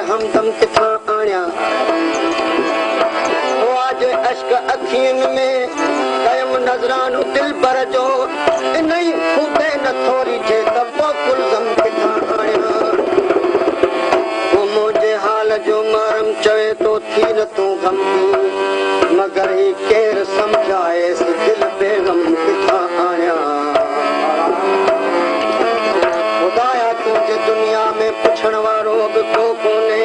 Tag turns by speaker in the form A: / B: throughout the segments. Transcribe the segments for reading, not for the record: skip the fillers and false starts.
A: हमदम किथा आणिया आज अश्क अखियुनि में कयम नज़रानो दिल बर जो इनई खूबे न थोरी थे त पोकुल गम किथा आणिया वो मुझे हाल जो मारम चवे तो थी न तू गम मगर ही केर समझाए से दिल बेगम किथा आणिया खुदाया तुझे दुनिया में पुछण वारो बि को कोने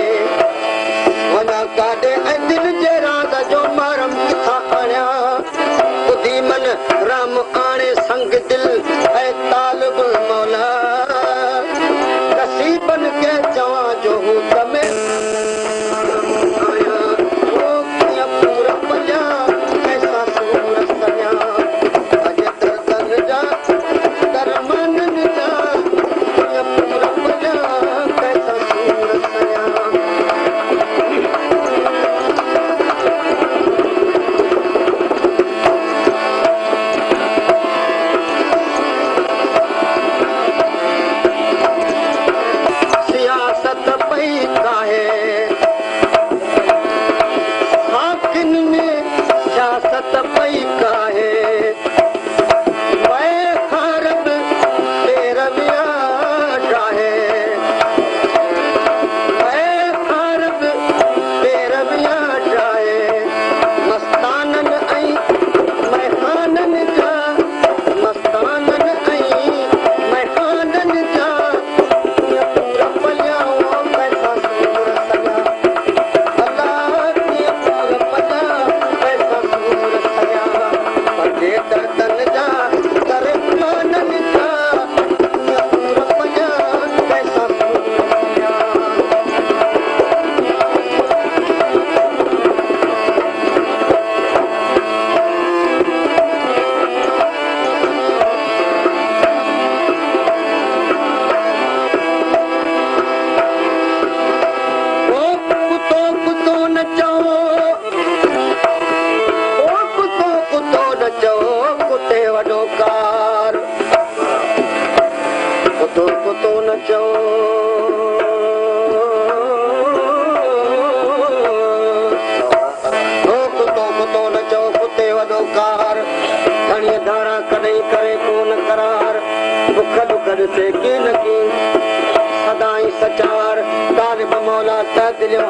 A: वना काॾे ऐं दिल जे राज़ जो मारम किथा आणिया ॿुधी मन राम आणे संग दिल ऐं तालिब मौला नसीबन के चवां जो हूं तमे आया ओ कीअं पूरा पलिया ऐसा सूर सञा अज दर्दन जा दरमन जा कीअं पूरा पलिया ऐसा सूर सञा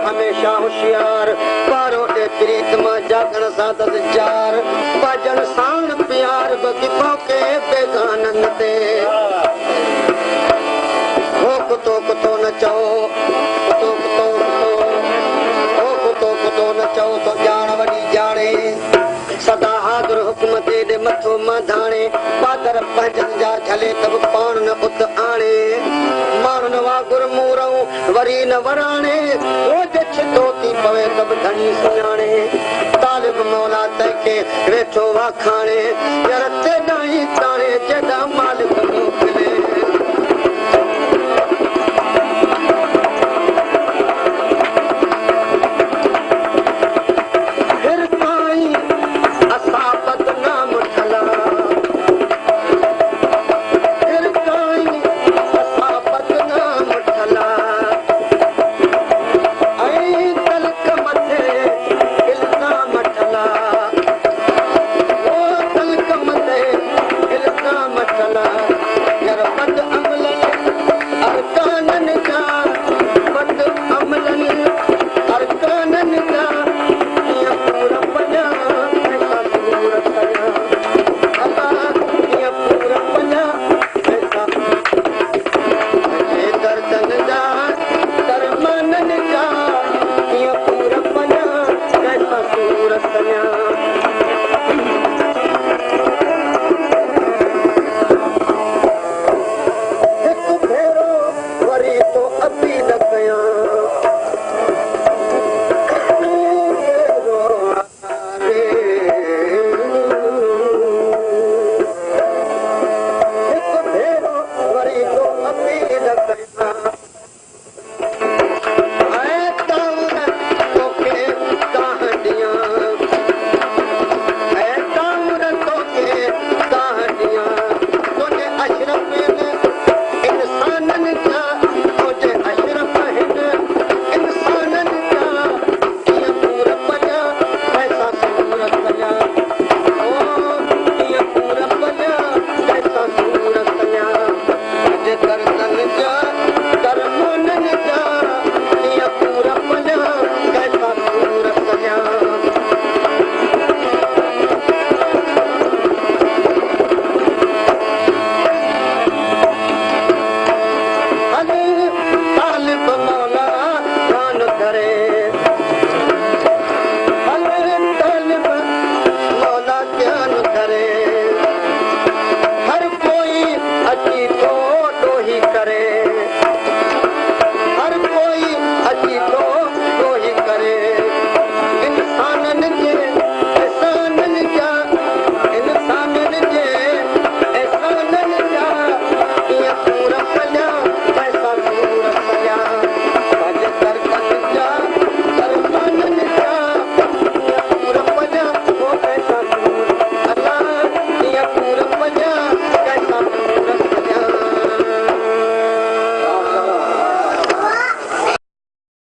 A: हमेशा होशियार पारो ए प्रीत मां जागण सादत जार बाजन साण प्यार बगी पौके बेगानन ते हो कुतो न चओ कुतो न चओ तो जान वडी जाने सदा हाज़िर हुक्म ते मथो मां धाणे पादर पंहिंजनि जा झले तब पाण न उत आणे माण्हुनि वांगुरु मूरऊं वरी न वराणे रोज़ छितो थी पवे तब धणी सुञाणे तालिब मौला तंहिंखे वेठो वाखाणे यार